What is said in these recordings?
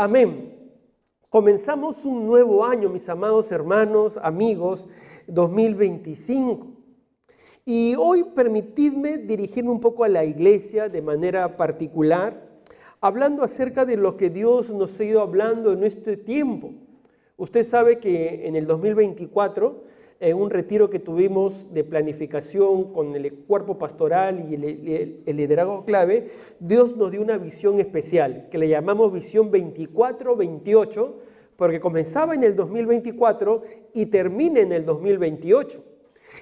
Amén. Comenzamos un nuevo año, mis amados hermanos, amigos, 2025. Y hoy permitidme dirigirme un poco a la iglesia de manera particular, hablando acerca de lo que Dios nos ha ido hablando en este tiempo. Usted sabe que en el 2024, en un retiro que tuvimos de planificación con el cuerpo pastoral y el liderazgo clave, Dios nos dio una visión especial, que le llamamos visión 24-28, porque comenzaba en el 2024 y termina en el 2028.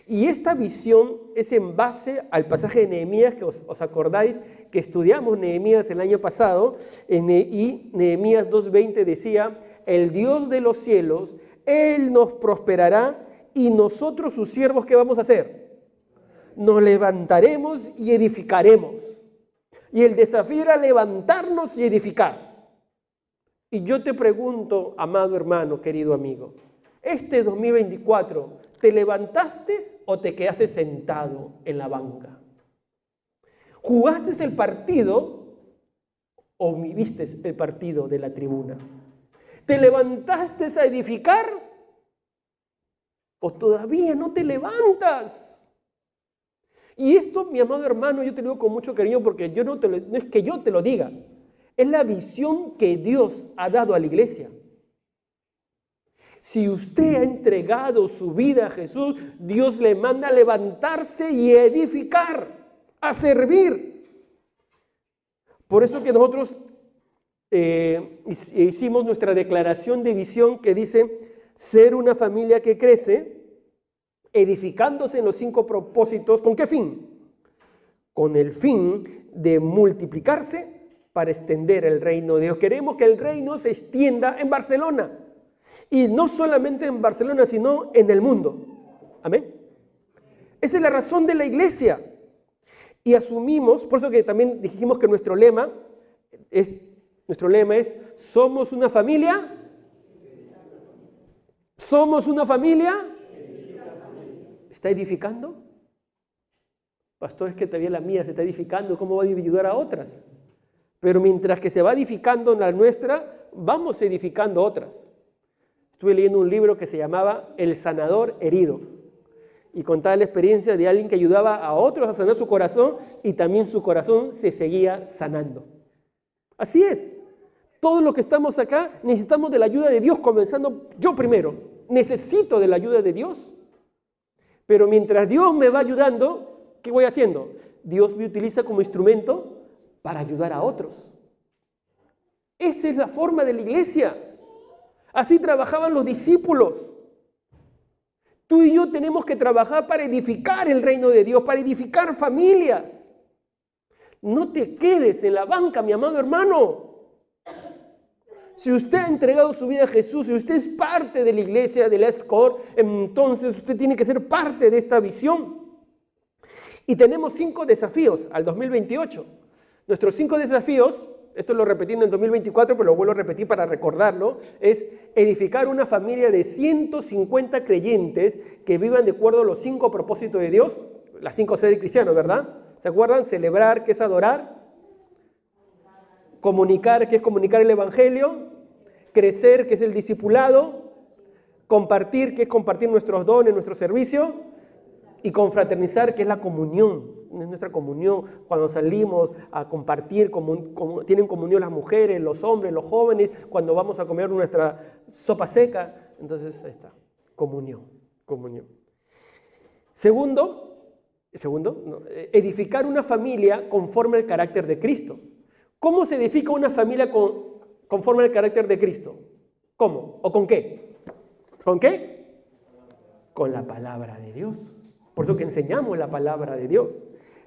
Y esta visión es en base al pasaje de Nehemías, que os acordáis que estudiamos Nehemías el año pasado, y Nehemías 2:20 decía: el Dios de los cielos, Él nos prosperará, y nosotros sus siervos, ¿qué vamos a hacer? Nos levantaremos y edificaremos. Y el desafío era levantarnos y edificar. Y yo te pregunto, amado hermano, querido amigo, este 2024, ¿te levantaste o te quedaste sentado en la banca? ¿Jugaste el partido o viviste el partido de la tribuna? ¿Te levantaste a edificar o todavía no te levantas? Y esto, mi amado hermano, yo te lo digo con mucho cariño, porque no es que yo te lo diga, es la visión que Dios ha dado a la iglesia. Si usted ha entregado su vida a Jesús, Dios le manda a levantarse y edificar, a servir. Por eso que nosotros hicimos nuestra declaración de visión que dice: ser una familia que crece, edificándose en los 5 propósitos. ¿Con qué fin? Con el fin de multiplicarse para extender el reino de Dios. Queremos que el reino se extienda en Barcelona. Y no solamente en Barcelona, sino en el mundo. Amén. Esa es la razón de la iglesia. Y asumimos, por eso que también dijimos que nuestro lema es, somos una familia. ¿Somos una familia? ¿Está edificando? Pastor, es que todavía la mía se está edificando, ¿cómo va a ayudar a otras? Pero mientras que se va edificando la nuestra, vamos edificando otras. Estuve leyendo un libro que se llamaba El sanador herido, y contaba la experiencia de alguien que ayudaba a otros a sanar su corazón, y también su corazón se seguía sanando. Así es. Todos los que estamos acá necesitamos de la ayuda de Dios, comenzando yo primero. Necesito de la ayuda de Dios. Pero mientras Dios me va ayudando, ¿qué voy haciendo? Dios me utiliza como instrumento para ayudar a otros. Esa es la forma de la iglesia. Así trabajaban los discípulos. Tú y yo tenemos que trabajar para edificar el reino de Dios, para edificar familias. No te quedes en la banca, mi amado hermano. Si usted ha entregado su vida a Jesús, si usted es parte de la iglesia, de la ESCOR, entonces usted tiene que ser parte de esta visión. Y tenemos 5 desafíos al 2028. Nuestros 5 desafíos, esto lo repetí en el 2024, pero lo vuelvo a repetir para recordarlo, es edificar una familia de 150 creyentes que vivan de acuerdo a los 5 propósitos de Dios, las 5 sedes cristianos, ¿verdad? ¿Se acuerdan? Celebrar, ¿qué es adorar? Comunicar, ¿qué es comunicar el evangelio? Crecer, ¿qué es el discipulado? Compartir, ¿qué es compartir nuestros dones, nuestro servicio? Y confraternizar, ¿qué es la comunión? Es nuestra comunión cuando salimos a compartir, tienen comunión las mujeres, los hombres, los jóvenes, cuando vamos a comer nuestra sopa seca. Entonces, ahí está, comunión. Segundo, edificar una familia conforme al carácter de Cristo. ¿Cómo se edifica una familia conforme al carácter de Cristo? ¿Cómo? ¿O con qué? ¿Con qué? Con la palabra de Dios. Por eso que enseñamos la palabra de Dios.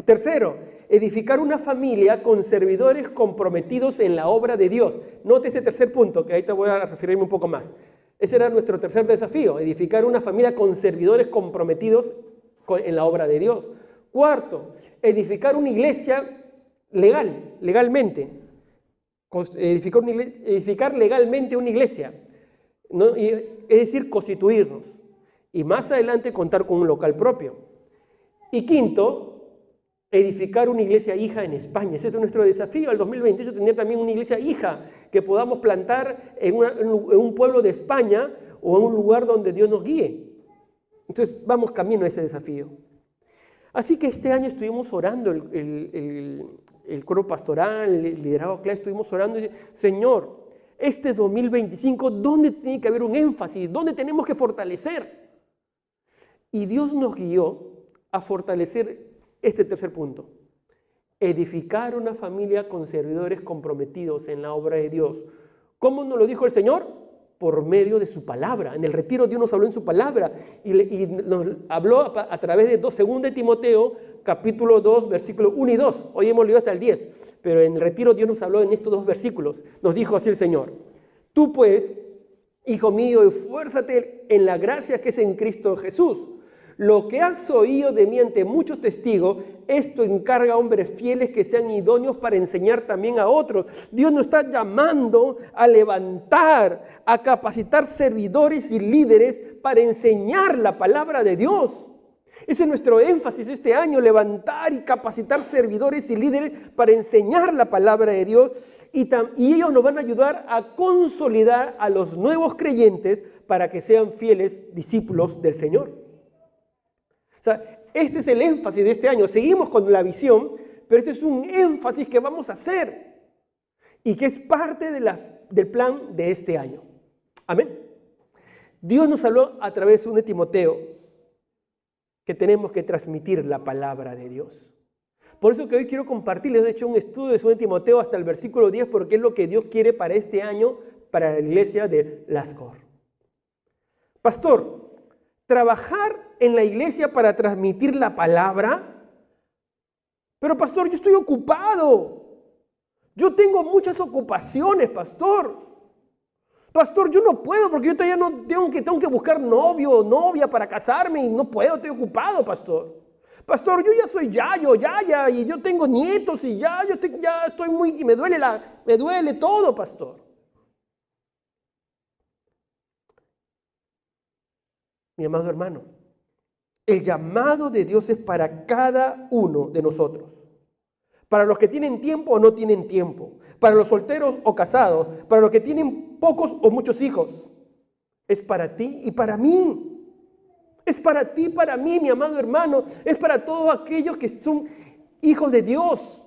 Tercero, edificar una familia con servidores comprometidos en la obra de Dios. Note este tercer punto, que ahí te voy a referirme un poco más. Ese era nuestro tercer desafío, edificar una familia con servidores comprometidos en la obra de Dios. Cuarto, edificar una iglesia legalmente. Edificar legalmente una iglesia, ¿no? Es decir, constituirnos. Y más adelante contar con un local propio. Y quinto, edificar una iglesia hija en España. Ese es nuestro desafío al 2028, tener también una iglesia hija que podamos plantar en un pueblo de España o en un lugar donde Dios nos guíe. Entonces vamos camino a ese desafío. Así que este año estuvimos orando, el coro pastoral, el liderazgo clave, estuvimos orando y Señor, este 2025, ¿dónde tiene que haber un énfasis? ¿Dónde tenemos que fortalecer? Y Dios nos guió a fortalecer este tercer punto. Edificar una familia con servidores comprometidos en la obra de Dios. ¿Cómo nos lo dijo el Señor? Por medio de su palabra. En el retiro Dios nos habló en su palabra y nos habló a través de 2 de Timoteo, capítulo 2, versículos 1 y 2. Hoy hemos leído hasta el 10, pero en el retiro Dios nos habló en estos 2 versículos. Nos dijo así el Señor: tú pues, hijo mío, esfuérzate en la gracia que es en Cristo Jesús. Lo que has oído de mí ante muchos testigos, esto encarga a hombres fieles que sean idóneos para enseñar también a otros. Dios nos está llamando a levantar, a capacitar servidores y líderes para enseñar la palabra de Dios. Ese es nuestro énfasis este año, levantar y capacitar servidores y líderes para enseñar la palabra de Dios. Y ellos nos van a ayudar a consolidar a los nuevos creyentes para que sean fieles discípulos del Señor. O sea, este es el énfasis de este año. Seguimos con la visión, pero este es un énfasis que vamos a hacer y que es parte del plan de este año. Amén. Dios nos habló a través de 1 Timoteo que tenemos que transmitir la palabra de Dios. Por eso que hoy quiero compartirles, he hecho un estudio de 2 Timoteo hasta el versículo 10, porque es lo que Dios quiere para este año, para la iglesia de Lascor. Pastor, trabajar en la iglesia para transmitir la palabra. Pero pastor, yo estoy ocupado. Yo tengo muchas ocupaciones, pastor. Pastor, yo no puedo porque yo todavía no tengo que buscar novio o novia para casarme y no puedo, estoy ocupado, pastor. Pastor, yo ya soy yaya y yo tengo nietos y ya estoy muy, me duele todo, pastor. Mi amado hermano, el llamado de Dios es para cada uno de nosotros. Para los que tienen tiempo o no tienen tiempo. Para los solteros o casados. Para los que tienen pocos o muchos hijos. Es para ti y para mí. Es para ti y para mí, mi amado hermano. Es para todos aquellos que son hijos de Dios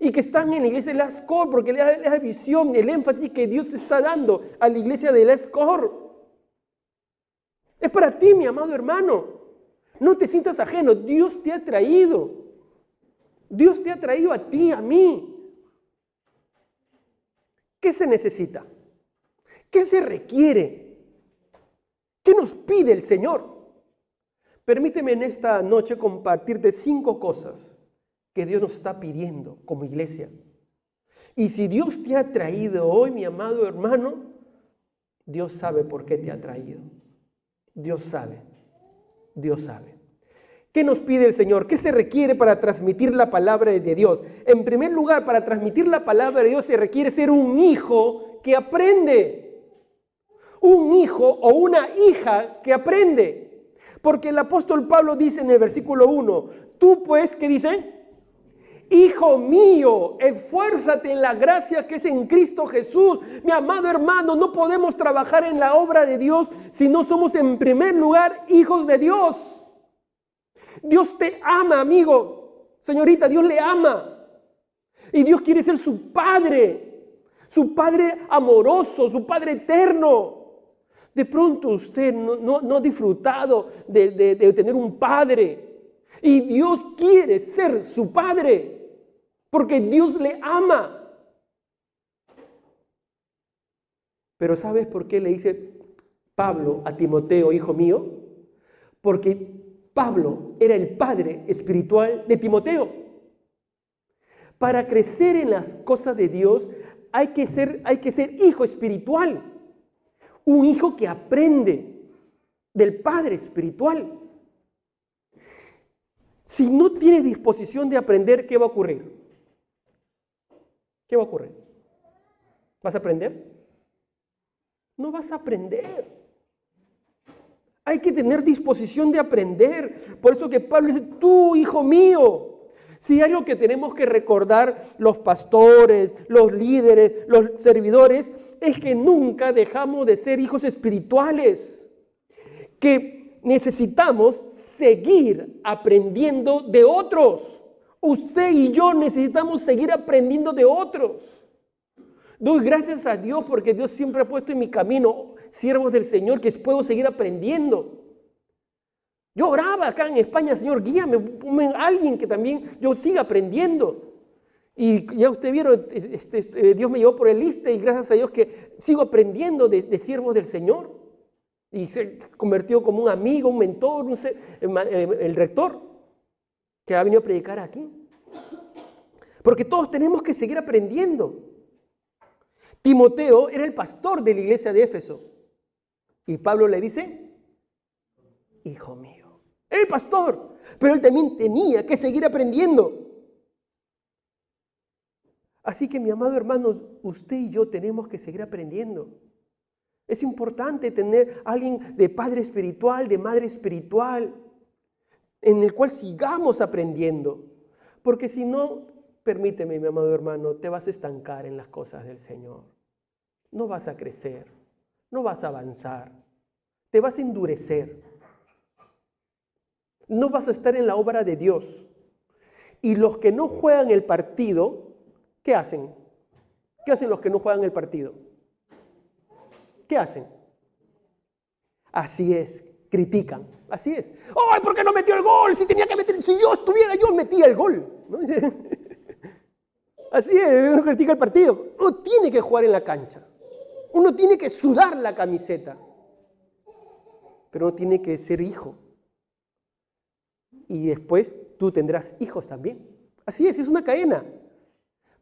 y que están en la iglesia de Lascor, porque la visión, el énfasis que Dios está dando a la iglesia de Lascor. Es para ti, mi amado hermano. No te sientas ajeno. Dios te ha traído. Dios te ha traído a ti, a mí. ¿Qué se necesita? ¿Qué se requiere? ¿Qué nos pide el Señor? Permíteme en esta noche compartirte 5 cosas que Dios nos está pidiendo como iglesia. Y si Dios te ha traído hoy, mi amado hermano, Dios sabe por qué te ha traído. Dios sabe. Dios sabe. ¿Qué nos pide el Señor? ¿Qué se requiere para transmitir la palabra de Dios? En primer lugar, para transmitir la palabra de Dios se requiere ser un hijo que aprende. Un hijo o una hija que aprende. Porque el apóstol Pablo dice en el versículo 1, tú pues, ¿qué dice? Hijo mío, esfuérzate en la gracia que es en Cristo Jesús. Mi amado hermano, no podemos trabajar en la obra de Dios si no somos en primer lugar hijos de Dios. Dios te ama, amigo. Señorita, Dios le ama. Y Dios quiere ser su Padre amoroso, su Padre eterno. De pronto usted no ha disfrutado de tener un Padre. Y Dios quiere ser su Padre, porque Dios le ama. Pero ¿sabes por qué le dice Pablo a Timoteo, hijo mío? Porque Pablo era el padre espiritual de Timoteo. Para crecer en las cosas de Dios hay que ser hijo espiritual. Un hijo que aprende del padre espiritual. Si no tienes disposición de aprender, ¿qué va a ocurrir? ¿Qué va a ocurrir? ¿Vas a aprender? No vas a aprender. Hay que tener disposición de aprender. Por eso que Pablo dice, tú, hijo mío, Si hay algo que tenemos que recordar los pastores, los líderes, los servidores, es que nunca dejamos de ser hijos espirituales, que necesitamos seguir aprendiendo de otros. Usted y yo necesitamos seguir aprendiendo de otros. Doy gracias a Dios porque Dios siempre ha puesto en mi camino siervos del Señor que puedo seguir aprendiendo. Yo oraba acá en España, Señor, guíame, ponme a alguien que también yo siga aprendiendo. Y ya usted vieron, Dios me llevó por el liste y gracias a Dios que sigo aprendiendo de siervos del Señor. Y se convirtió como un amigo, un mentor, el rector que ha venido a predicar aquí. Porque todos tenemos que seguir aprendiendo. Timoteo era el pastor de la iglesia de Éfeso. Y Pablo le dice, hijo mío. Era el pastor, pero él también tenía que seguir aprendiendo. Así que, mi amado hermano, usted y yo tenemos que seguir aprendiendo. Es importante tener a alguien de padre espiritual, de madre espiritual, en el cual sigamos aprendiendo. Porque si no, permíteme, mi amado hermano, te vas a estancar en las cosas del Señor. No vas a crecer, no vas a avanzar, te vas a endurecer. No vas a estar en la obra de Dios. Y los que no juegan el partido, ¿qué hacen? ¿Qué hacen los que no juegan el partido? ¿Qué hacen? Así es, critican. Así es. ¡Ay, por qué no metió el gol! Si tenía que meter, si yo estuviera, yo metía el gol. ¿No? Así es, uno critica el partido. Uno tiene que jugar en la cancha. Uno tiene que sudar la camiseta. Pero uno tiene que ser hijo. Y después tú tendrás hijos también. Así es una cadena.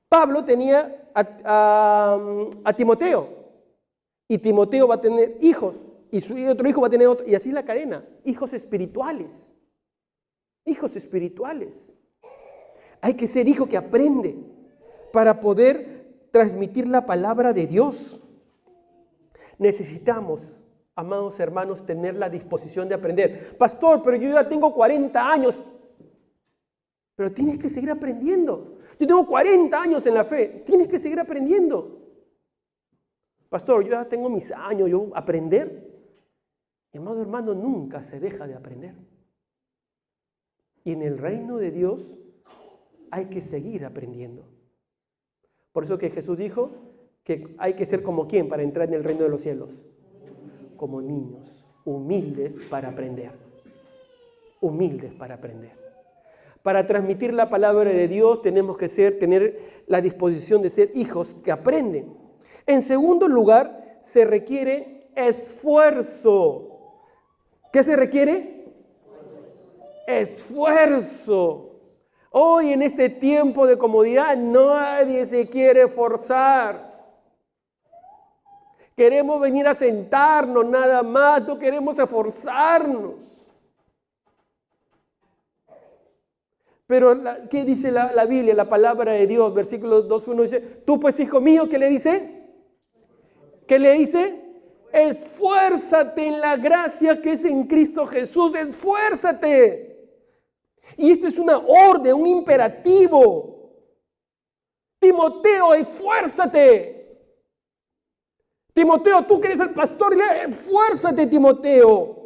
Pablo tenía a Timoteo. Y Timoteo va a tener hijos. Y su otro hijo va a tener otro. Y así la cadena. Hijos espirituales. Hijos espirituales. Hay que ser hijo que aprende para poder transmitir la palabra de Dios. Necesitamos, amados hermanos, tener la disposición de aprender. Pastor, pero yo ya tengo 40 años. Pero tienes que seguir aprendiendo. Yo tengo 40 años en la fe. Tienes que seguir aprendiendo. Pastor, yo ya tengo mis años, yo aprender. Mi amado hermano, nunca se deja de aprender. Y en el reino de Dios hay que seguir aprendiendo. Por eso que Jesús dijo que hay que ser como ¿quién para entrar en el reino de los cielos? Como niños, humildes para aprender. Humildes para aprender. Para transmitir la palabra de Dios tenemos que tener la disposición de ser hijos que aprenden. En segundo lugar, se requiere esfuerzo. ¿Qué se requiere? Esfuerzo. Hoy en este tiempo de comodidad nadie se quiere forzar. Queremos venir a sentarnos nada más, no queremos esforzarnos. Pero, ¿qué dice la Biblia, la palabra de Dios? Versículo 2:1 dice, tú pues, hijo mío, ¿qué le dice? ¿Qué le dice? Esfuérzate en la gracia que es en Cristo Jesús, esfuérzate. Y esto es una orden, un imperativo. Timoteo, esfuérzate. Timoteo, tú que eres el pastor, esfuérzate, Timoteo.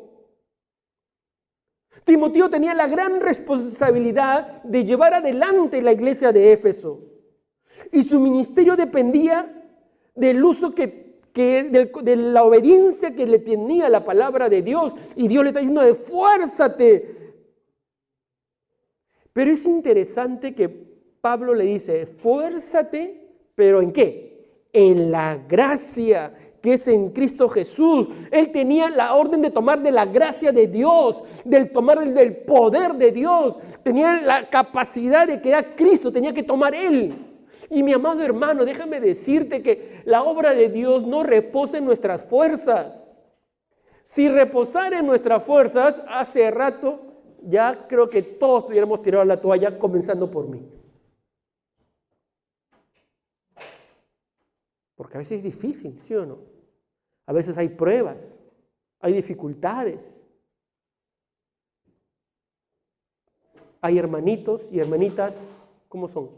Timoteo tenía la gran responsabilidad de llevar adelante la iglesia de Éfeso. Y su ministerio dependía del uso de la obediencia que le tenía la palabra de Dios. Y Dios le está diciendo, esfuérzate. Pero es interesante que Pablo le dice, esfuérzate, ¿pero en qué? En la gracia que es en Cristo Jesús. Él tenía la orden de tomar de la gracia de Dios, del tomar del poder de Dios. Tenía la capacidad de que era Cristo, tenía que tomar Él. Y mi amado hermano, déjame decirte que la obra de Dios no reposa en nuestras fuerzas. Si reposara en nuestras fuerzas, hace rato ya creo que todos tuviéramos tirado la toalla, comenzando por mí. Porque a veces es difícil, ¿sí o no? A veces hay pruebas, hay dificultades. hay hermanitos y hermanitas, ¿cómo son?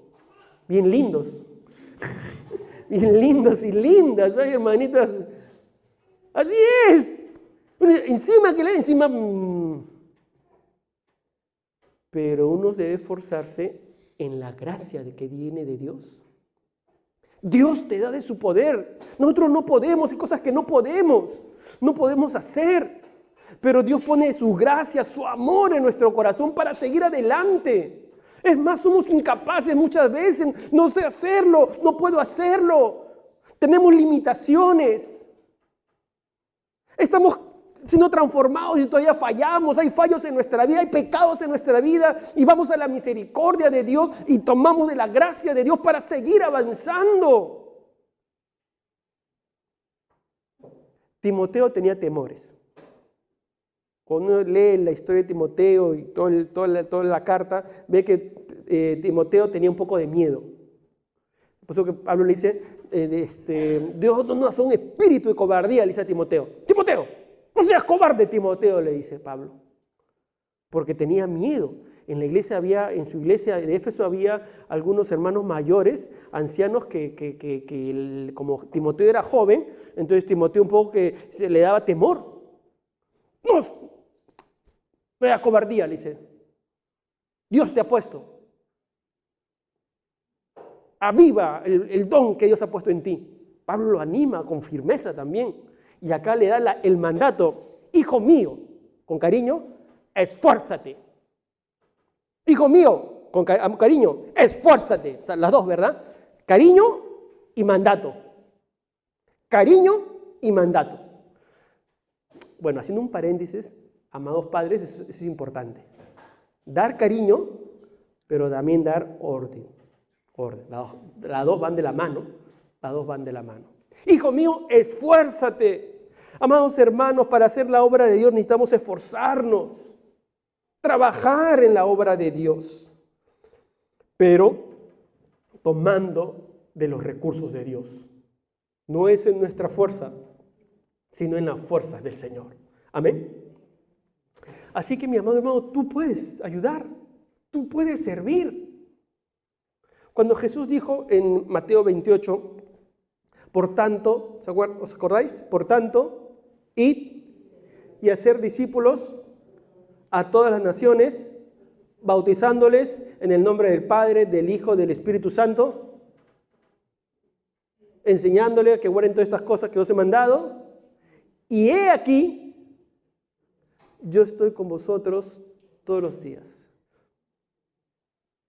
Bien lindos. Bien lindos y lindas, hay hermanitas. Así es. Encima que le encima. Pero uno debe esforzarse en la gracia de que viene de Dios. Dios te da de su poder. Nosotros no podemos, hay cosas que no podemos hacer. Pero Dios pone su gracia, su amor en nuestro corazón para seguir adelante. Es más, somos incapaces muchas veces. No sé hacerlo, no puedo hacerlo. Tenemos limitaciones. Estamos siendo transformados y todavía fallamos. Hay fallos en nuestra vida, hay pecados en nuestra vida. Y vamos a la misericordia de Dios y tomamos de la gracia de Dios para seguir avanzando. Timoteo tenía temores. Cuando uno lee la historia de Timoteo y toda la carta, ve que Timoteo tenía un poco de miedo. Por eso que Pablo le dice, Dios no nos hace un espíritu de cobardía, le dice a Timoteo. Timoteo, no seas cobarde, Timoteo, le dice Pablo. Porque tenía miedo. En su iglesia de Éfeso había algunos hermanos mayores, ancianos, que como Timoteo era joven, entonces Timoteo un poco que se le daba temor. No es cobardía, le dice. Dios te ha puesto. Aviva el don que Dios ha puesto en ti. Pablo lo anima con firmeza también. Y acá le da el mandato, hijo mío, con cariño, esfuérzate. Hijo mío, con cariño, esfuérzate. O sea, las dos, ¿verdad? Cariño y mandato. Cariño y mandato. Bueno, haciendo un paréntesis, amados padres, eso es importante. Dar cariño, pero también dar orden. Las dos van de la mano. Las dos van de la mano. Hijo mío, esfuérzate. Amados hermanos, para hacer la obra de Dios necesitamos esforzarnos. Trabajar en la obra de Dios. Pero tomando de los recursos de Dios. No es en nuestra fuerza, sino en las fuerzas del Señor. Amén. Así que mi amado hermano, tú puedes ayudar. Tú puedes servir. Cuando Jesús dijo en Mateo 28, por tanto, ¿os acordáis? Por tanto, id y hacer discípulos a todas las naciones, bautizándoles en el nombre del Padre, del Hijo, del Espíritu Santo, enseñándoles a que guarden todas estas cosas que os he mandado. Y he aquí, yo estoy con vosotros todos los días.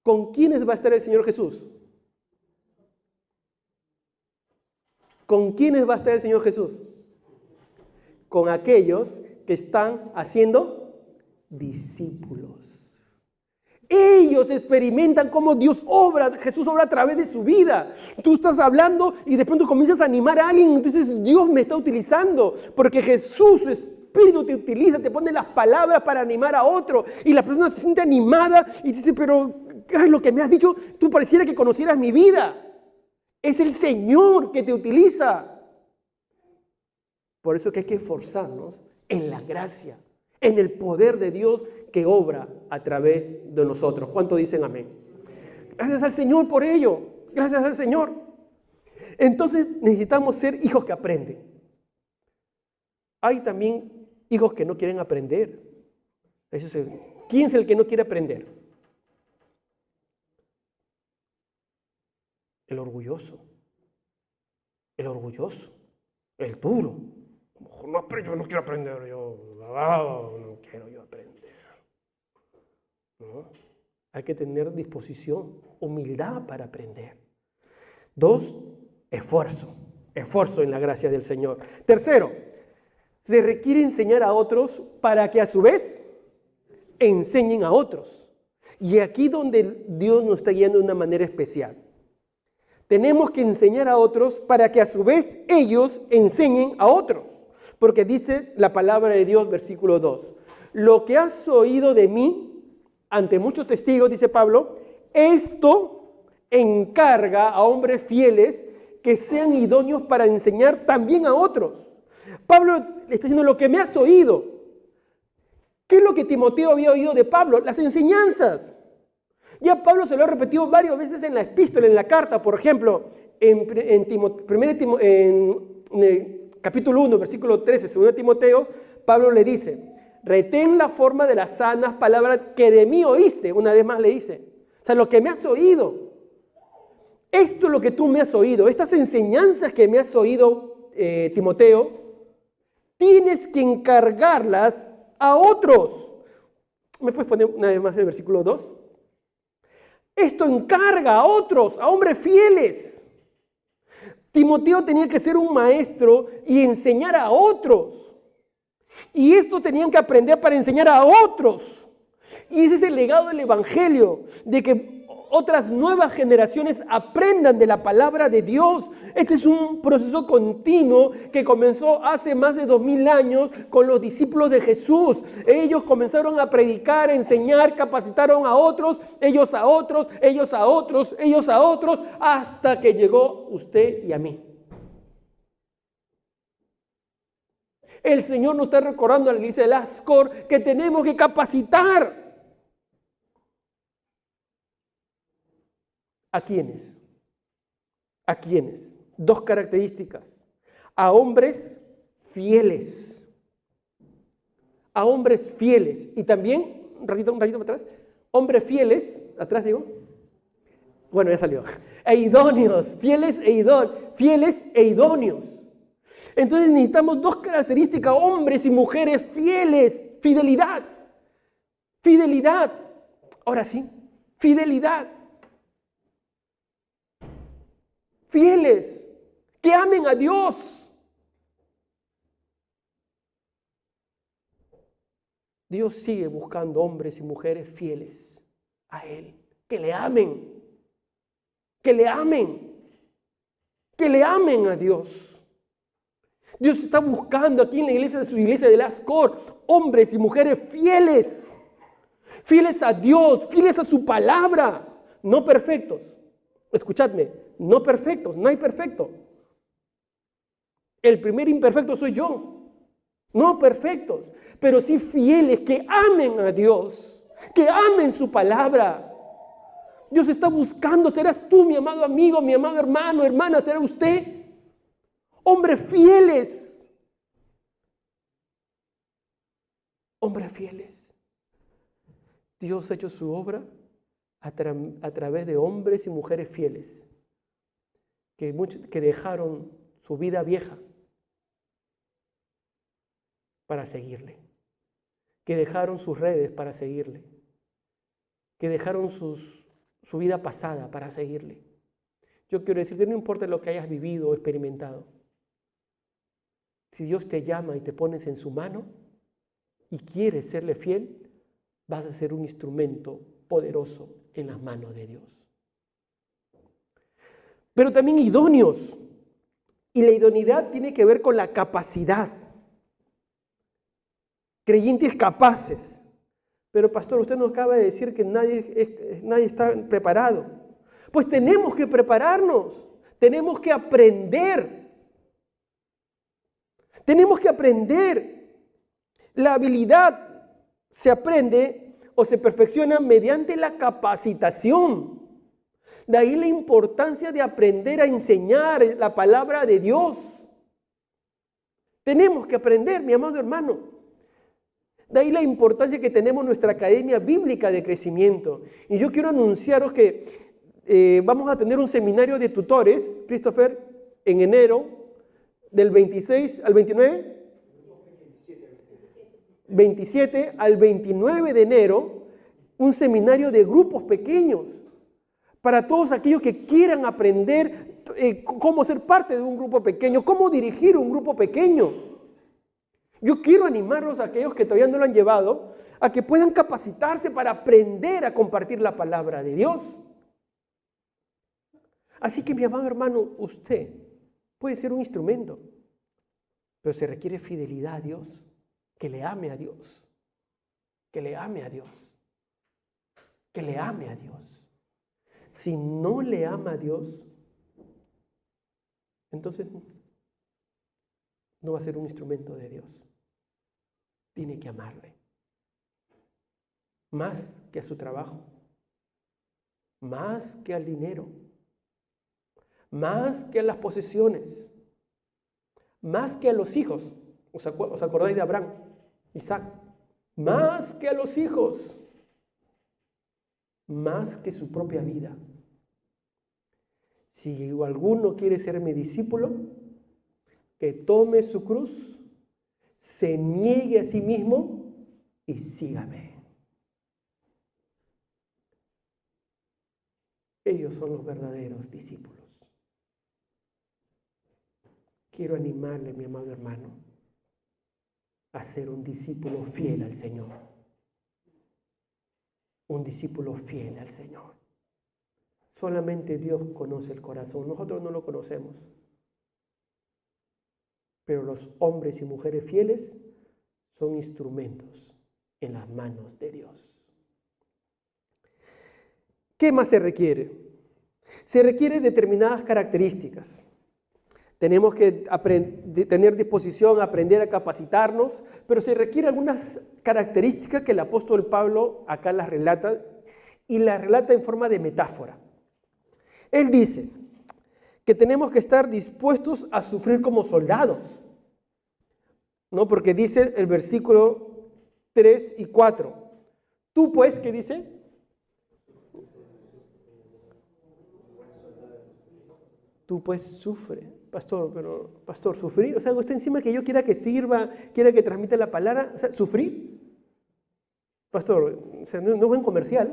¿Con quiénes va a estar el Señor Jesús? ¿Con quiénes va a estar el Señor Jesús? Con aquellos que están haciendo discípulos. Ellos experimentan cómo Dios obra, Jesús obra a través de su vida. Tú estás hablando y de pronto comienzas a animar a alguien, entonces Dios me está utilizando, porque Jesús, su Espíritu te utiliza, te pone las palabras para animar a otro, y la persona se siente animada y dice, pero ¿qué es lo que me has dicho? Tú pareciera que conocieras mi vida. Es el Señor que te utiliza. Por eso que hay que esforzarnos en la gracia, en el poder de Dios que obra a través de nosotros. ¿Cuántos dicen amén? Gracias al Señor por ello. Gracias al Señor. Entonces necesitamos ser hijos que aprenden. Hay también hijos que no quieren aprender. ¿Quién es el que no quiere aprender? El orgulloso, el duro. No, pero yo no quiero aprender, no quiero yo aprender. ¿No? Hay que tener disposición, humildad para aprender. 2, esfuerzo en la gracia del Señor. 3, se requiere enseñar a otros para que a su vez enseñen a otros. Y aquí donde Dios nos está guiando de una manera especial. Tenemos que enseñar a otros para que a su vez ellos enseñen a otros. Porque dice la palabra de Dios, versículo 2. Lo que has oído de mí, ante muchos testigos, dice Pablo, esto encarga a hombres fieles que sean idóneos para enseñar también a otros. Pablo le está diciendo lo que me has oído. ¿Qué es lo que Timoteo había oído de Pablo? Las enseñanzas. Ya Pablo se lo ha repetido varias veces en la epístola, en la carta. Por ejemplo, en capítulo 1, versículo 13, 2 Timoteo, Pablo le dice, retén la forma de las sanas palabras que de mí oíste. Una vez más le dice, o sea, lo que me has oído. Esto es lo que tú me has oído. Estas enseñanzas que me has oído, Timoteo, tienes que encargarlas a otros. ¿Me puedes poner una vez más el versículo 2? Esto encarga a otros, a hombres fieles. Timoteo tenía que ser un maestro y enseñar a otros. Y esto tenían que aprender para enseñar a otros. Y ese es el legado del Evangelio, de que otras nuevas generaciones aprendan de la palabra de Dios. Este es un proceso continuo que comenzó hace más de 2000 años con los discípulos de Jesús. Ellos comenzaron a predicar, a enseñar, capacitaron a otros, ellos a otros, ellos a otros, ellos a otros, hasta que llegó usted y a mí. El Señor nos está recordando a la iglesia de Lascor que tenemos que capacitar. ¿A quiénes? ¿A quiénes? Dos características. A hombres fieles. A hombres fieles. Y también, un ratito para atrás, hombres fieles, atrás digo. Bueno, ya salió. E idóneos, fieles e idóneos. Entonces necesitamos dos características, hombres y mujeres fieles. Fidelidad. Fidelidad. Ahora sí, fidelidad. Fieles, que amen a Dios. Dios sigue buscando hombres y mujeres fieles a Él, que le amen, que le amen, que le amen a Dios. Dios está buscando aquí en la iglesia, de su iglesia de Lascor, hombres y mujeres fieles, fieles a Dios, fieles a su palabra, no perfectos. Escuchadme, no perfectos, no hay perfecto. El primer imperfecto soy yo. No perfectos, pero sí fieles, que amen a Dios, que amen su palabra. Dios está buscando, serás tú, mi amado amigo, mi amado hermano, hermana, será usted. Hombres fieles. Hombres fieles. Dios ha hecho su obra a través de hombres y mujeres fieles que dejaron su vida vieja para seguirle, que dejaron sus redes para seguirle, que dejaron su vida pasada para seguirle. Yo quiero decirte, no importa lo que hayas vivido o experimentado, si Dios te llama y te pones en su mano y quieres serle fiel, vas a ser un instrumento poderoso en las manos de Dios. Pero también idóneos. Y la idoneidad tiene que ver con la capacidad. Creyentes capaces. Pero pastor, usted nos acaba de decir que nadie está preparado. Pues tenemos que prepararnos. Tenemos que aprender. Tenemos que aprender. La habilidad se aprende o se perfecciona mediante la capacitación. De ahí la importancia de aprender a enseñar la palabra de Dios. Tenemos que aprender, mi amado hermano. De ahí la importancia que tenemos nuestra Academia Bíblica de Crecimiento. Y yo quiero anunciaros que vamos a tener un seminario de tutores, Christopher, en enero, del 26 al 29. 27 al 29 de enero, un seminario de grupos pequeños. Para todos aquellos que quieran aprender cómo ser parte de un grupo pequeño, cómo dirigir un grupo pequeño. Yo quiero animarlos a aquellos que todavía no lo han llevado, a que puedan capacitarse para aprender a compartir la palabra de Dios. Así que, mi amado hermano, usted puede ser un instrumento, pero se requiere fidelidad a Dios, que le ame a Dios, que le ame a Dios, que le ame a Dios. Si no le ama a Dios, entonces no va a ser un instrumento de Dios. Tiene que amarle. Más que a su trabajo, más que al dinero, más que a las posesiones, más que a los hijos. ¿Os acordáis de Abraham, Isaac? Más que a los hijos, más que su propia vida. Si alguno quiere ser mi discípulo, que tome su cruz, se niegue a sí mismo y sígame. Ellos son los verdaderos discípulos. Quiero animarle, mi amado hermano, a ser un discípulo fiel al Señor. Un discípulo fiel al Señor. Solamente Dios conoce el corazón, nosotros no lo conocemos. Pero los hombres y mujeres fieles son instrumentos en las manos de Dios. ¿Qué más se requiere? Se requieren determinadas características. Tenemos que tener disposición a aprender a capacitarnos, pero se requieren algunas características que el apóstol Pablo acá las relata, y las relata en forma de metáfora. Él dice que tenemos que estar dispuestos a sufrir como soldados, ¿no? Porque dice el versículo 3 y 4. Tú pues, ¿qué dice? Tú pues sufre, pastor, pero pastor, sufrir, o sea, usted encima que yo quiera que sirva, quiera que transmita la palabra, o sea, sufrir. Pastor, o sea, no es buen comercial,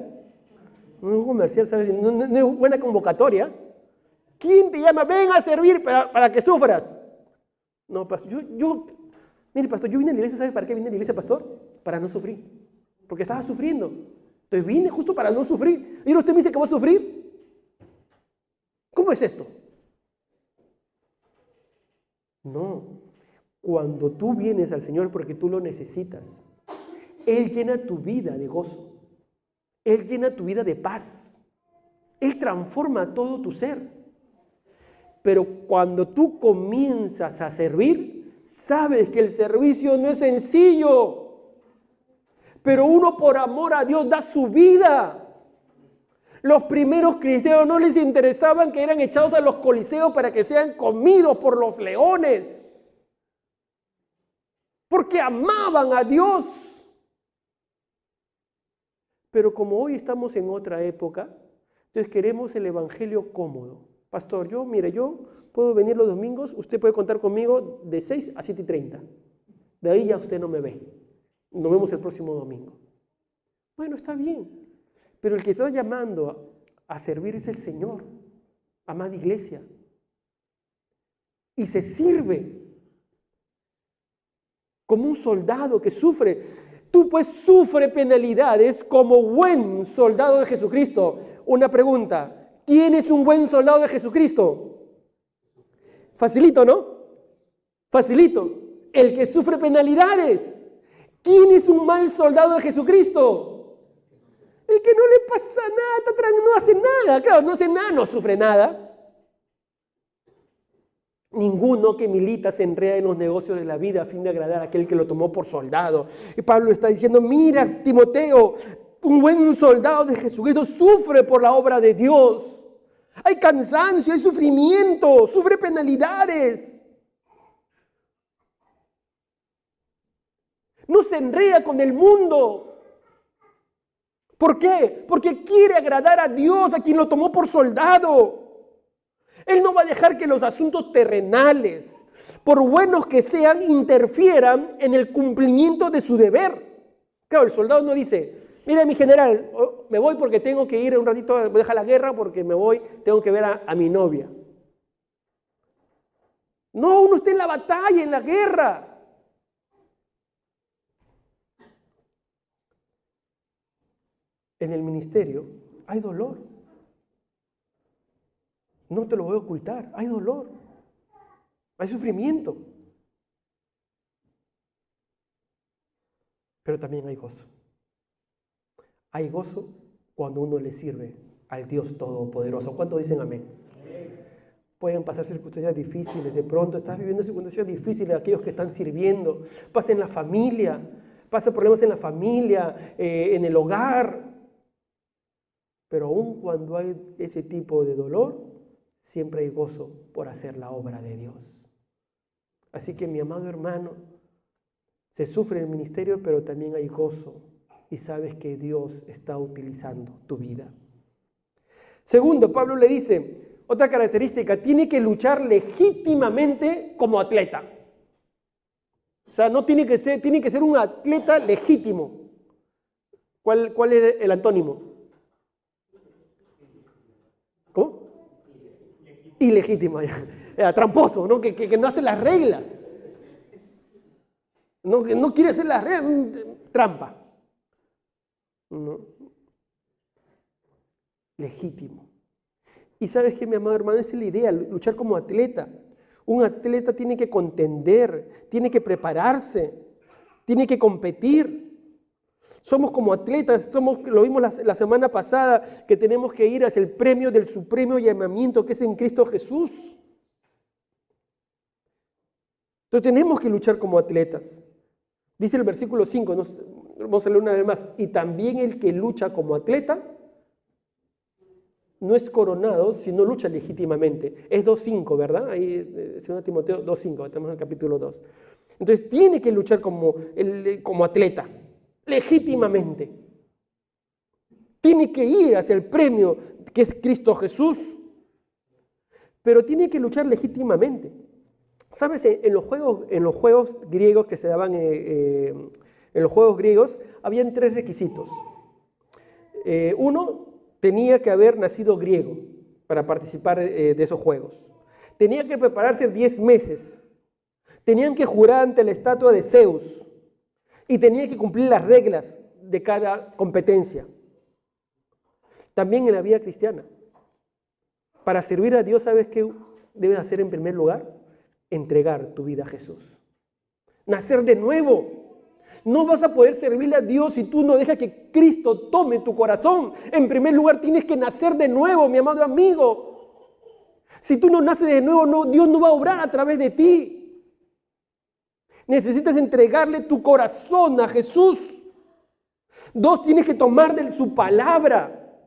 no es buen comercial, ¿sabes? No es buena convocatoria. ¿Quién te llama? Ven a servir para que sufras. No, pastor, mire, pastor, yo vine a la iglesia, ¿sabe para qué vine a la iglesia, pastor? Para no sufrir, porque estaba sufriendo. Entonces vine justo para no sufrir. Y usted me dice que voy a sufrir. ¿Cómo es esto? No, cuando tú vienes al Señor porque tú lo necesitas, Él llena tu vida de gozo, Él llena tu vida de paz, Él transforma todo tu ser. Pero cuando tú comienzas a servir, sabes que el servicio no es sencillo, pero uno por amor a Dios da su vida. Los primeros cristianos no les interesaban que eran echados a los coliseos para que sean comidos por los leones, porque amaban a Dios. Pero como hoy estamos en otra época, entonces queremos el evangelio cómodo. Pastor, yo puedo venir los domingos, usted puede contar conmigo de 6 a 7:30. De ahí ya usted no me ve. Nos vemos el próximo domingo. Bueno, está bien. Pero el que está llamando a servir es el Señor, amada iglesia. Y se sirve como un soldado que sufre. Tú pues sufre penalidades como buen soldado de Jesucristo. Una pregunta, ¿quién es un buen soldado de Jesucristo? Facilito, ¿no? Facilito. El que sufre penalidades. ¿Quién es un mal soldado de Jesucristo? El que no le pasa nada, no hace nada. Claro, no hace nada, no sufre nada. Ninguno que milita se enreda en los negocios de la vida a fin de agradar a aquel que lo tomó por soldado. Y Pablo está diciendo, mira, Timoteo, un buen soldado de Jesucristo sufre por la obra de Dios. Hay cansancio, hay sufrimiento, sufre penalidades. No se enreda con el mundo. ¿Por qué? Porque quiere agradar a Dios, a quien lo tomó por soldado. Él no va a dejar que los asuntos terrenales, por buenos que sean, interfieran en el cumplimiento de su deber. Claro, el soldado no dice, mira mi general, me voy porque tengo que ir un ratito, voy a dejar la guerra porque me voy, tengo que ver a mi novia. No, uno está en la batalla, en la guerra. En el ministerio hay dolor. No te lo voy a ocultar, hay dolor, hay sufrimiento. Pero también hay gozo. Hay gozo cuando uno le sirve al Dios Todopoderoso. ¿Cuántos dicen amén? Pueden pasar circunstancias difíciles, de pronto estás viviendo circunstancias difíciles, aquellos que están sirviendo, pasa en la familia, pasa problemas en la familia, en el hogar. Pero aun cuando hay ese tipo de dolor, siempre hay gozo por hacer la obra de Dios. Así que mi amado hermano, se sufre en el ministerio, pero también hay gozo y sabes que Dios está utilizando tu vida. Segundo, Pablo le dice, otra característica, tiene que luchar legítimamente como atleta. O sea, no tiene que ser un atleta legítimo. ¿Cuál es el antónimo? ¿Cómo? Ilegítimo. Tramposo, ¿no? Que no hace las reglas. No, que no quiere hacer las reglas, trampa. ¿No? Legítimo. Y sabes que, mi amado hermano, esa es la idea, luchar como atleta. Un atleta tiene que contender, tiene que prepararse, tiene que competir. Somos como atletas, lo vimos la semana pasada, que tenemos que ir hacia el premio del supremo llamamiento que es en Cristo Jesús. Entonces tenemos que luchar como atletas. Dice el versículo 5, vamos a leer una vez más, y también el que lucha como atleta no es coronado si no lucha legítimamente. Es 2.5, ¿verdad? Ahí, 2 Timoteo 2.5, estamos en el capítulo 2. Entonces tiene que luchar como atleta, legítimamente. Tiene que ir hacia el premio que es Cristo Jesús, pero tiene que luchar legítimamente. ¿Sabes? En los juegos griegos que se daban, en los juegos griegos, habían 3 requisitos. Uno, tenía que haber nacido griego para participar de esos juegos. Tenía que prepararse 10 meses. Tenían que jurar ante la estatua de Zeus. Y tenía que cumplir las reglas de cada competencia. También en la vida cristiana. Para servir a Dios, ¿sabes qué debes hacer en primer lugar? Entregar tu vida a Jesús. Nacer de nuevo. No vas a poder servirle a Dios si tú no dejas que Cristo tome tu corazón. En primer lugar, tienes que nacer de nuevo, mi amado amigo. Si tú no naces de nuevo, Dios no va a obrar a través de ti. Necesitas entregarle tu corazón a Jesús. 2, tienes que tomar de su palabra.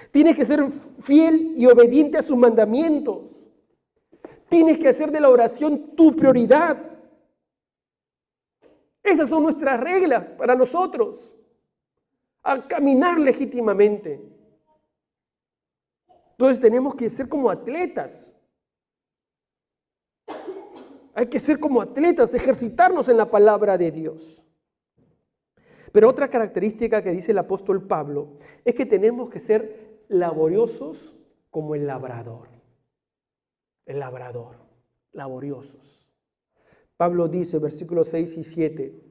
Tienes que ser fiel y obediente a sus mandamientos. Tienes que hacer de la oración tu prioridad. Esas son nuestras reglas para nosotros. A caminar legítimamente. Entonces tenemos que ser como atletas. Hay que ser como atletas, ejercitarnos en la palabra de Dios. Pero otra característica que dice el apóstol Pablo es que tenemos que ser laboriosos como el labrador. El labrador, laboriosos. Pablo dice, versículos 6 y 7,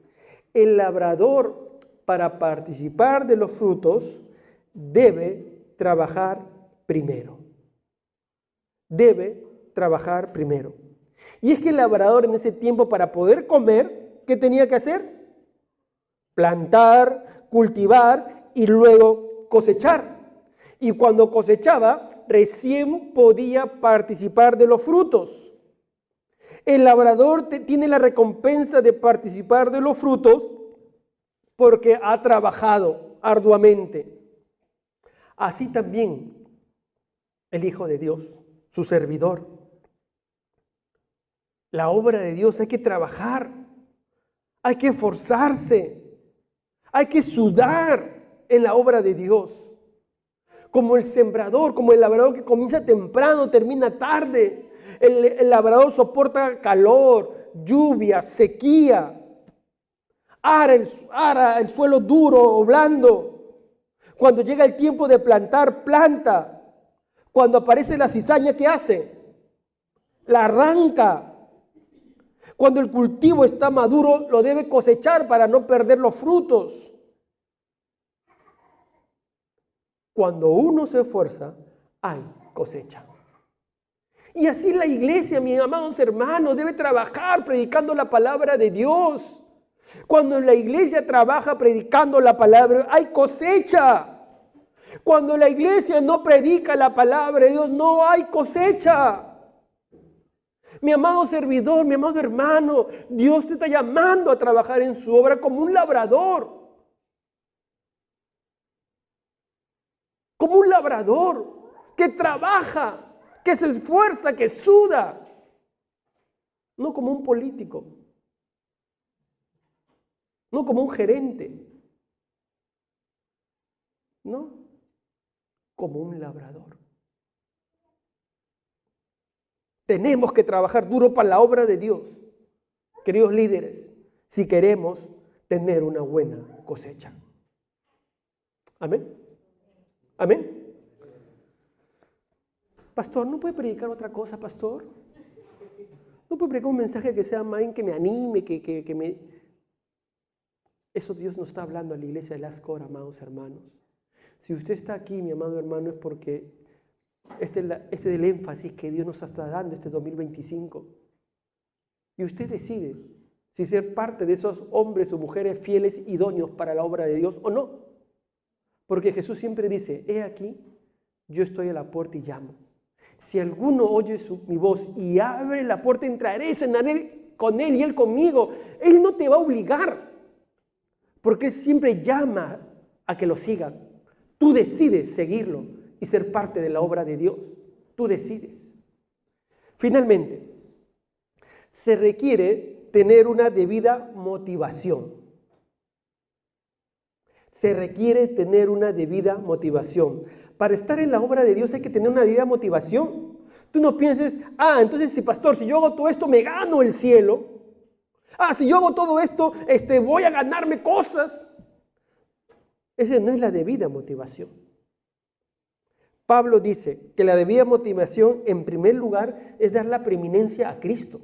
el labrador para participar de los frutos debe trabajar primero. Debe trabajar primero. Y es que el labrador en ese tiempo, para poder comer, ¿qué tenía que hacer? Plantar, cultivar y luego cosechar. Y cuando cosechaba, recién podía participar de los frutos. El labrador tiene la recompensa de participar de los frutos porque ha trabajado arduamente. Así también el Hijo de Dios, su servidor. La obra de Dios hay que trabajar, hay que esforzarse, hay que sudar en la obra de Dios. Como el sembrador, como el labrador que comienza temprano, termina tarde. El labrador soporta calor, lluvia, sequía, ara el suelo duro o blando. Cuando llega el tiempo de plantar, planta. Cuando aparece la cizaña, ¿qué hace? La arranca. Cuando el cultivo está maduro, lo debe cosechar para no perder los frutos. Cuando uno se esfuerza, hay cosecha. Y así la iglesia, mis amados hermanos, debe trabajar predicando la palabra de Dios. Cuando la iglesia trabaja predicando la palabra, hay cosecha. Cuando la iglesia no predica la palabra de Dios, no hay cosecha. Mi amado servidor, mi amado hermano, Dios te está llamando a trabajar en su obra como un labrador. como un labrador que trabaja, que se esfuerza, que suda. No como un político, no como un gerente, no, como un labrador. Tenemos que trabajar duro para la obra de Dios, queridos líderes, si queremos tener una buena cosecha. Amén. Amén. Pastor, ¿no puede predicar otra cosa, pastor? ¿No puede predicar un mensaje que sea más que me anime, que me... Eso Dios nos está hablando a la iglesia de Las Cor, amados hermanos. Si usted está aquí, mi amado hermano, es porque este es el énfasis que Dios nos está dando este 2025. Y usted decide si ser parte de esos hombres o mujeres fieles, idóneos para la obra de Dios o no. Porque Jesús siempre dice, he aquí, yo estoy a la puerta y llamo. Si alguno oye mi voz y abre la puerta, entraré, cenaré con él y él conmigo. Él no te va a obligar, porque él siempre llama a que lo sigan. Tú decides seguirlo y ser parte de la obra de Dios. Tú decides. Finalmente, se requiere tener una debida motivación. Se requiere tener una debida motivación. Para estar en la obra de Dios hay que tener una debida motivación. Tú no pienses, entonces si pastor, si yo hago todo esto me gano el cielo. Si yo hago todo esto, voy a ganarme cosas. Esa no es la debida motivación. Pablo dice que la debida motivación, en primer lugar, es dar la preeminencia a Cristo.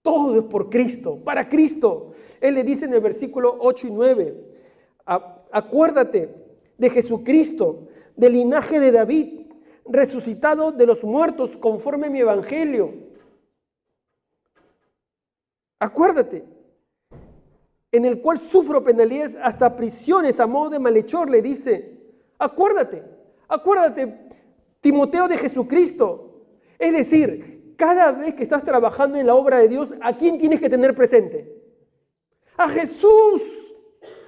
Todo es por Cristo, para Cristo. Él le dice en el versículo 8 y 9, acuérdate de Jesucristo, del linaje de David, resucitado de los muertos conforme a mi evangelio. Acuérdate, en el cual sufro penalidades hasta prisiones a modo de malhechor, le dice. Acuérdate, Timoteo, de Jesucristo. Es decir, cada vez que estás trabajando en la obra de Dios, ¿a quién tienes que tener presente? A Jesús.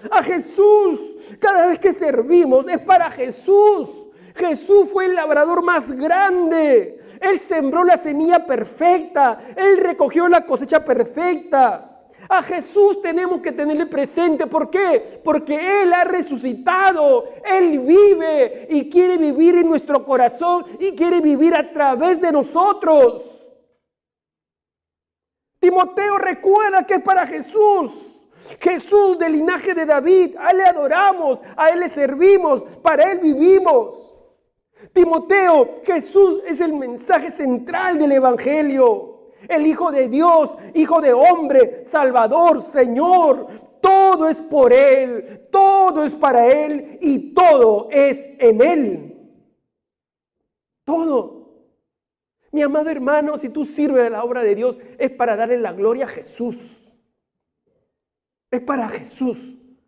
A Jesús. Cada vez que servimos es para Jesús. Jesús fue el labrador más grande. Él sembró la semilla perfecta. Él recogió la cosecha perfecta. A Jesús tenemos que tenerle presente. ¿Por qué? Porque Él ha resucitado. Él vive y quiere vivir en nuestro corazón y quiere vivir a través de nosotros. Timoteo, recuerda que es para Jesús. Jesús del linaje de David. A Él le adoramos, a Él le servimos, para Él vivimos. Timoteo, Jesús es el mensaje central del evangelio. El Hijo de Dios, Hijo de hombre, Salvador, Señor. Todo es por Él, todo es para Él y todo es en Él. Todo. Mi amado hermano, si tú sirves a la obra de Dios, es para darle la gloria a Jesús. Es para Jesús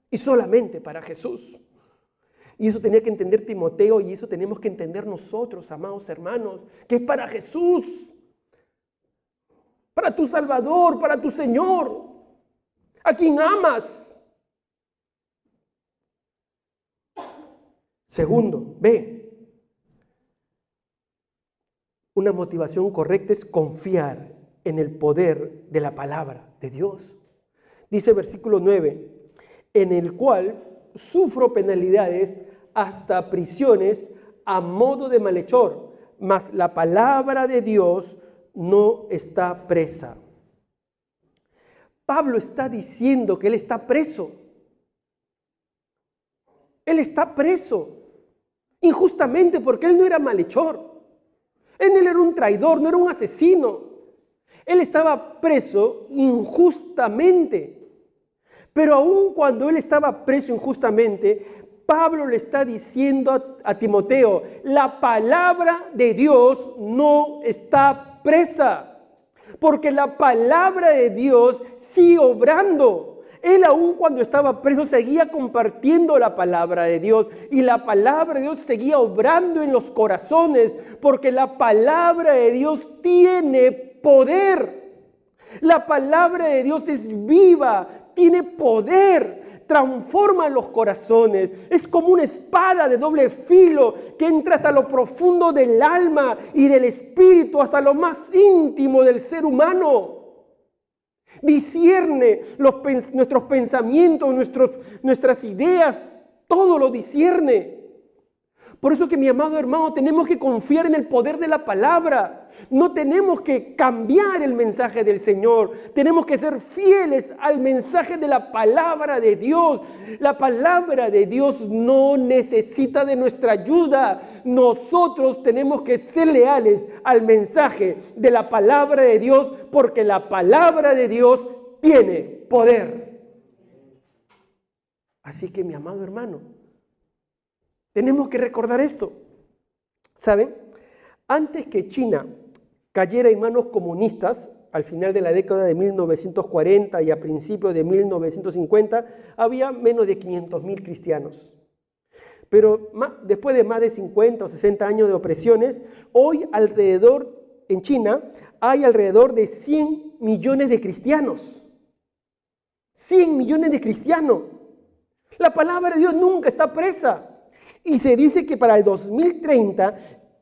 y solamente para Jesús. Y eso tenía que entender Timoteo y eso tenemos que entender nosotros, amados hermanos, que es para Jesús. Para tu Salvador, para tu Señor, a quien amas. Segundo, una motivación correcta es confiar en el poder de la palabra de Dios. Dice versículo 9, en el cual sufro penalidades hasta prisiones a modo de malhechor, mas la palabra de Dios no está presa. Pablo está diciendo que él está preso. Él está preso injustamente porque él no era malhechor. Él no era un traidor, no era un asesino. Él estaba preso injustamente. Pero aun cuando él estaba preso injustamente, Pablo le está diciendo a Timoteo, la palabra de Dios no está presa, porque la palabra de Dios sigue obrando. Él aún cuando estaba preso seguía compartiendo la palabra de Dios y la palabra de Dios seguía obrando en los corazones, porque la palabra de Dios tiene poder. La palabra de Dios es viva, tiene poder, transforma los corazones. Es como una espada de doble filo que entra hasta lo profundo del alma y del espíritu, hasta lo más íntimo del ser humano. Discierne nuestros pensamientos, nuestras ideas, todo lo discierne. Por eso que, mi amado hermano, tenemos que confiar en el poder de la palabra. No tenemos que cambiar el mensaje del Señor. Tenemos que ser fieles al mensaje de la palabra de Dios. La palabra de Dios no necesita de nuestra ayuda. Nosotros tenemos que ser leales al mensaje de la palabra de Dios, porque la palabra de Dios tiene poder. Así que, mi amado hermano, tenemos que recordar esto. ¿Saben? Antes que China cayera en manos comunistas, al final de la década de 1940 y a principios de 1950, había menos de 500.000 cristianos. Pero después de más de 50 o 60 años de opresiones, hoy en China hay alrededor de 100 millones de cristianos. 100 millones de cristianos. La palabra de Dios nunca está presa. Y se dice que para el 2030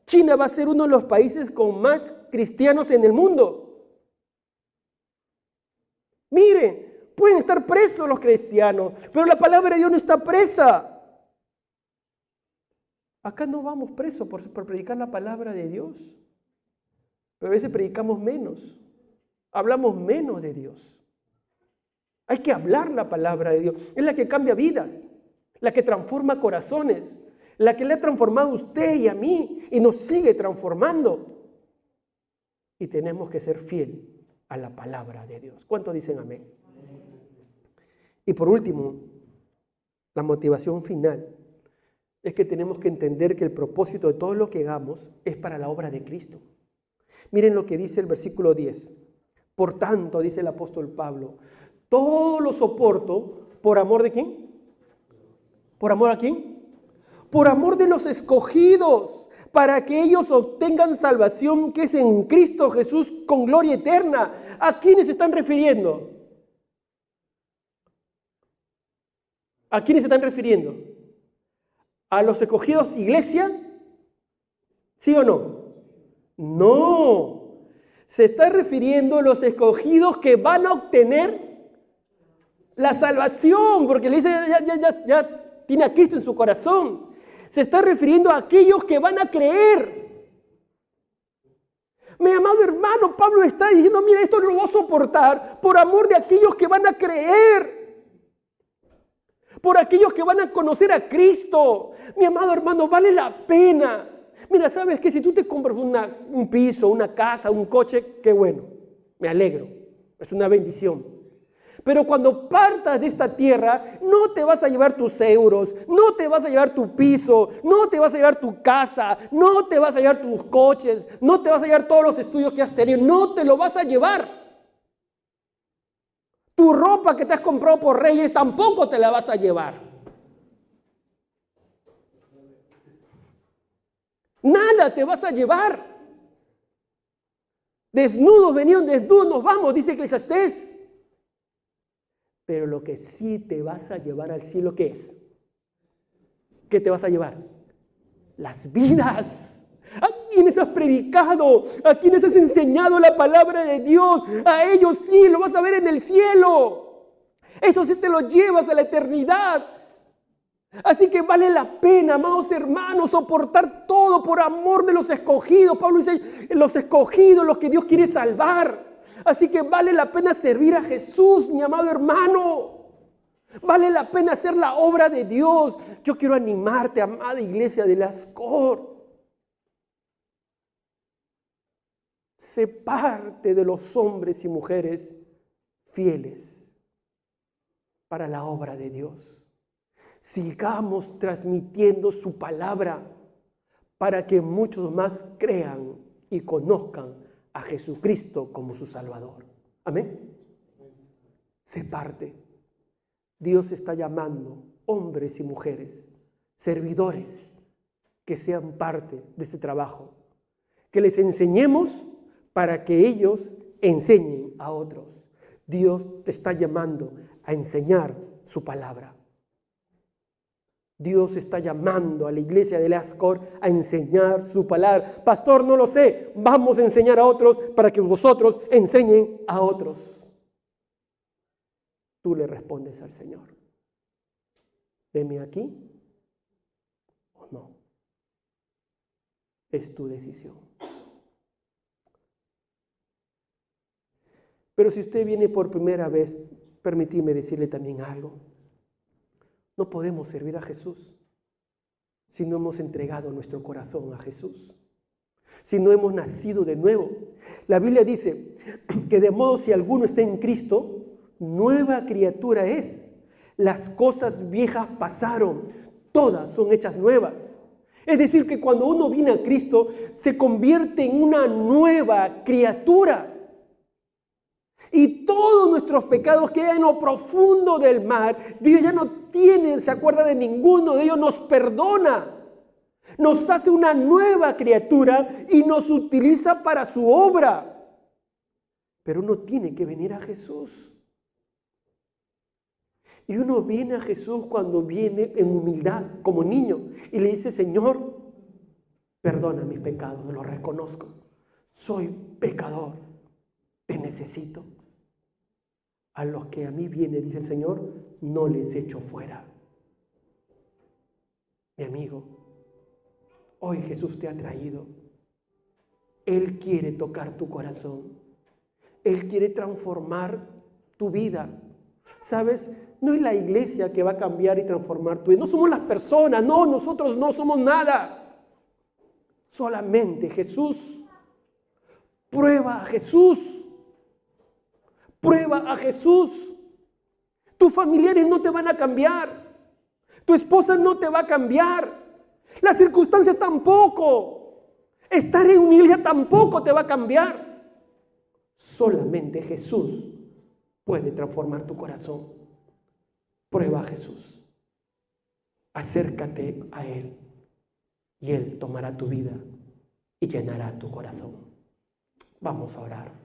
China va a ser uno de los países con más cristianos en el mundo. Miren, pueden estar presos los cristianos, pero la palabra de Dios no está presa. Acá no vamos presos por predicar la palabra de Dios, pero a veces predicamos menos, hablamos menos de Dios. Hay que hablar la palabra de Dios, es la que cambia vidas, la que transforma corazones, la que le ha transformado a usted y a mí y nos sigue transformando. Y tenemos que ser fieles a la palabra de Dios. ¿Cuántos dicen amén? Y por último, la motivación final es que tenemos que entender que el propósito de todo lo que hagamos es para la obra de Cristo. Miren lo que dice el versículo 10. Por tanto, dice el apóstol Pablo, todo lo soporto por amor de ¿quién? ¿Por amor a quién? Por amor de los escogidos, para que ellos obtengan salvación que es en Cristo Jesús con gloria eterna. ¿A quiénes se están refiriendo? ¿A quiénes se están refiriendo? ¿A los escogidos iglesia? ¿Sí o no? No. Se está refiriendo a los escogidos que van a obtener la salvación, porque le dice ya tiene a Cristo en su corazón. Se está refiriendo a aquellos que van a creer. Mi amado hermano, Pablo está diciendo, mira, esto lo voy a soportar por amor de aquellos que van a creer. Por aquellos que van a conocer a Cristo. Mi amado hermano, vale la pena. Mira, ¿sabes qué? Si tú te compras un piso, una casa, un coche, qué bueno. Me alegro. Es una bendición. Pero cuando partas de esta tierra, no te vas a llevar tus euros, no te vas a llevar tu piso, no te vas a llevar tu casa, no te vas a llevar tus coches, no te vas a llevar todos los estudios que has tenido, no te lo vas a llevar. Tu ropa que te has comprado por Reyes tampoco te la vas a llevar. Nada te vas a llevar. Desnudos venían, desnudos nos vamos, dice Eclesiastés. Pero lo que sí te vas a llevar al cielo, ¿qué es? ¿Qué te vas a llevar? Las vidas. ¿A quienes has predicado? ¿A quienes has enseñado la palabra de Dios? A ellos sí lo vas a ver en el cielo. Eso sí te lo llevas a la eternidad. Así que vale la pena, amados hermanos, soportar todo por amor de los escogidos. Pablo dice, los escogidos, los que Dios quiere salvar. Así que vale la pena servir a Jesús, mi amado hermano. Vale la pena hacer la obra de Dios. Yo quiero animarte, amada iglesia de Las Cor. Sé parte de los hombres y mujeres fieles para la obra de Dios. Sigamos transmitiendo su palabra para que muchos más crean y conozcan a Jesucristo como su Salvador. Amén. Sé parte. Dios está llamando hombres y mujeres, servidores, que sean parte de este trabajo. Que les enseñemos para que ellos enseñen a otros. Dios te está llamando a enseñar su palabra. Dios está llamando a la iglesia de Ascor a enseñar su palabra. Pastor, no lo sé. Vamos a enseñar a otros para que vosotros enseñen a otros. Tú le respondes al Señor. ¿Heme aquí o no? Es tu decisión. Pero si usted viene por primera vez, permítame decirle también algo. No podemos servir a Jesús si no hemos entregado nuestro corazón a Jesús, si no hemos nacido de nuevo. La Biblia dice que de modo si alguno está en Cristo, nueva criatura es. Las cosas viejas pasaron, todas son hechas nuevas. Es decir, que cuando uno viene a Cristo, se convierte en una nueva criatura. Y todos nuestros pecados quedan en lo profundo del mar. Dios ya no se acuerda de ninguno de ellos, nos perdona. Nos hace una nueva criatura y nos utiliza para su obra. Pero uno tiene que venir a Jesús. Y uno viene a Jesús cuando viene en humildad, como niño, y le dice: Señor, perdona mis pecados, los reconozco. Soy pecador, te necesito. A los que a mí viene, dice el Señor, no les echo fuera. Mi amigo, hoy Jesús te ha traído. Él quiere tocar tu corazón. Él quiere transformar tu vida. ¿Sabes? No es la iglesia que va a cambiar y transformar tu vida. No somos las personas. No, nosotros no somos nada. Solamente Jesús. Prueba a Jesús. Prueba a Jesús. Tus familiares no te van a cambiar. Tu esposa no te va a cambiar. Las circunstancias tampoco. Estar en una iglesia tampoco te va a cambiar. Solamente Jesús puede transformar tu corazón. Prueba a Jesús. Acércate a Él y Él tomará tu vida y llenará tu corazón. Vamos a orar.